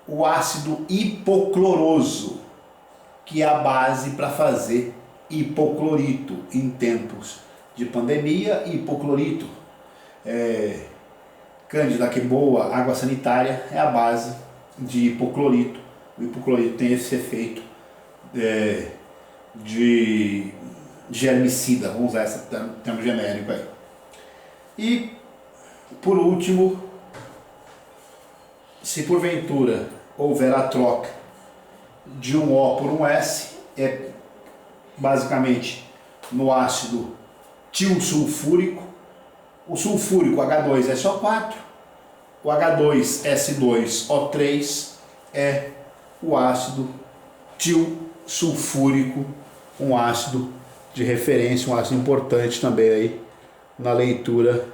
o ácido hipocloroso, que é a base para fazer hipoclorito em tempos de pandemia. Hipoclorito, cândida que boa, água sanitária, é a base de hipoclorito. O hipoclorito tem esse efeito de germicida, vamos usar esse termo genérico aí. E por último, se porventura houver a troca de um O por um S, é basicamente no ácido tiosulfúrico. O sulfúrico H2SO4, o H2S2O3 é o ácido tiosulfúrico, um ácido de referência, um ácido importante também aí na leitura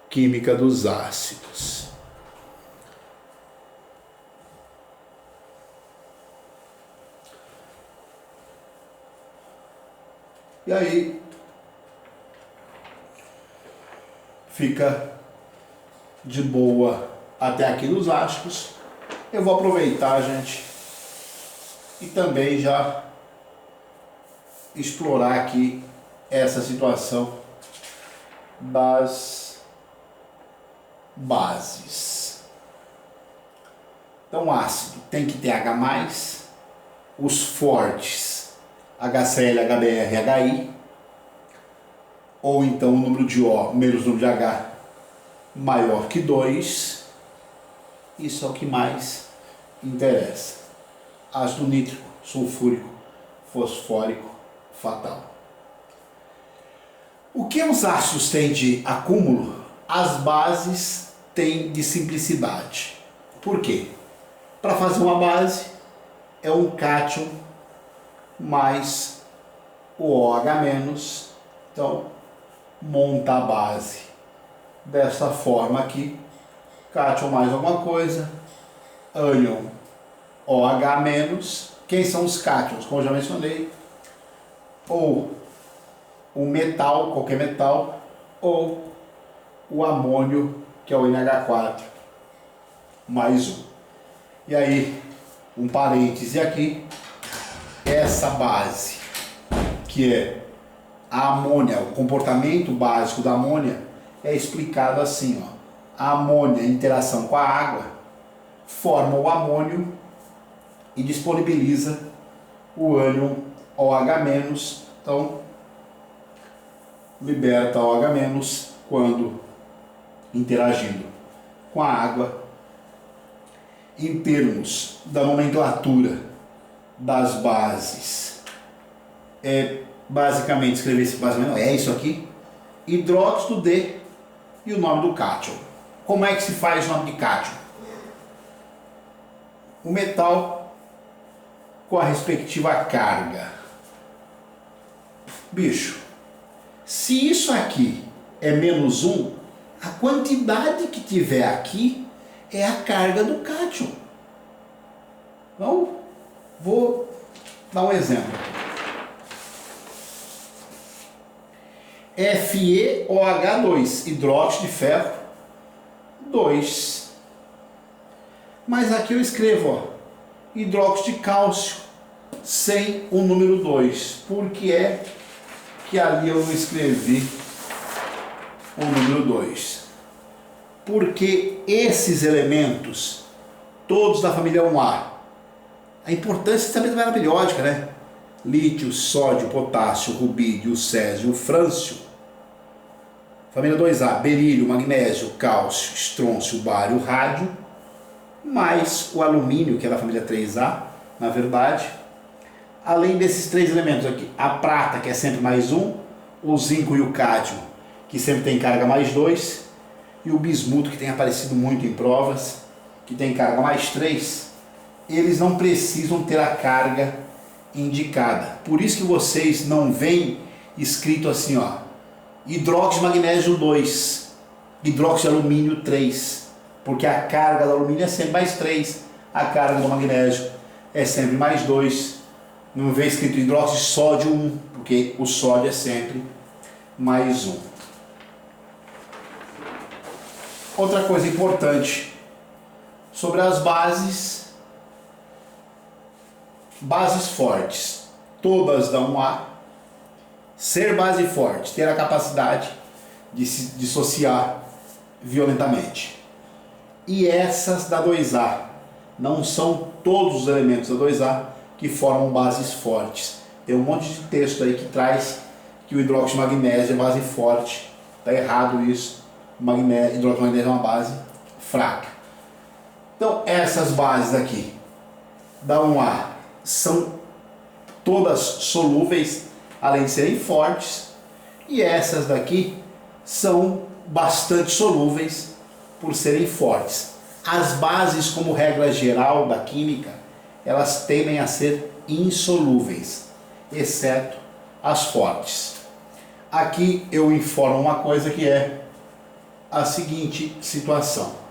química dos ácidos. E aí fica de boa até aqui nos ácidos. Eu vou aproveitar, gente, e também já explorar aqui essa situação das bases. Então, ácido tem que ter H+, os fortes HCl, HBr, HI, ou então o número de O menos o número de H maior que 2. Isso é o que mais interessa. Ácido nítrico, sulfúrico, fosfórico, fatal. O que os ácidos têm de acúmulo, as bases têm de simplicidade. Por quê? Para fazer uma base é um cátion mais o OH-. Então, monta a base dessa forma aqui, cátion mais alguma coisa, ânion OH-. Quem são os cátions? Como eu já mencionei, ou o metal, qualquer metal, ou o amônio, que é o NH4 mais 1. E aí, um parêntese aqui, essa base, que é a amônia, o comportamento básico da amônia, é explicado assim, ó. A amônia, em interação com a água, forma o amônio e disponibiliza o ânion OH-. Então, liberta OH- quando interagindo com a água. Em termos da nomenclatura das bases, basicamente escrever esse basicamente é isso aqui, hidróxido de e o nome do cátion. Como é que se faz o nome de cátion? O metal com a respectiva carga. Bicho, se isso aqui é -1, a quantidade que tiver aqui é a carga do cátion. Então, vou dar um exemplo. FeOH2, hidróxido de ferro 2. Mas aqui eu escrevo, ó, hidróxido de cálcio sem o número 2. Por que é que ali eu não escrevi o número 2? Porque esses elementos, todos da família 1A, a importância também da tabela periódica, né? Lítio, sódio, potássio, rubídio, césio, frâncio. Família 2A, berílio, magnésio, cálcio, estrôncio, bário, rádio, mais o alumínio, que é da família 3A, na verdade. Além desses três elementos aqui, a prata, que é sempre +1, o zinco e o cádmio, que sempre tem carga +2, e o bismuto, que tem aparecido muito em provas, que tem carga +3, eles não precisam ter a carga indicada. Por isso que vocês não veem escrito assim, ó, hidróxido de magnésio 2, hidróxido de alumínio 3, porque a carga do alumínio é sempre +3, a carga do magnésio é sempre +2. Não vê escrito hidróxido de sódio 1, porque o sódio é sempre +1. Outra coisa importante sobre as bases fortes. Todas dão A. Ser base forte, ter a capacidade de se dissociar violentamente. E essas da 2A, não são todos os elementos da 2A que formam bases fortes. Tem um monte de texto aí que traz que o hidróxido de magnésio é base forte. Está errado isso. Hidróxido de magnésio é uma base fraca. Então essas bases aqui da 1A são todas solúveis, além de serem fortes, e essas daqui são bastante solúveis por serem fortes. As bases, como regra geral da química, elas tendem a ser insolúveis, exceto as fortes. Aqui eu informo uma coisa que é a seguinte situação.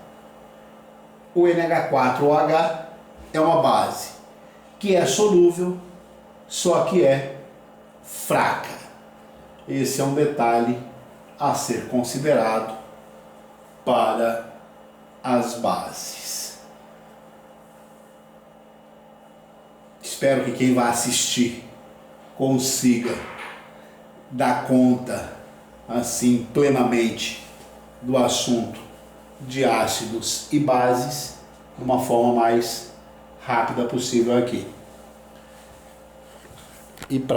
O NH4OH é uma base que é solúvel, só que é fraca. Esse é um detalhe a ser considerado para as bases. Espero que quem vai assistir consiga dar conta assim plenamente do assunto de ácidos e bases de uma forma mais rápida possível aqui. E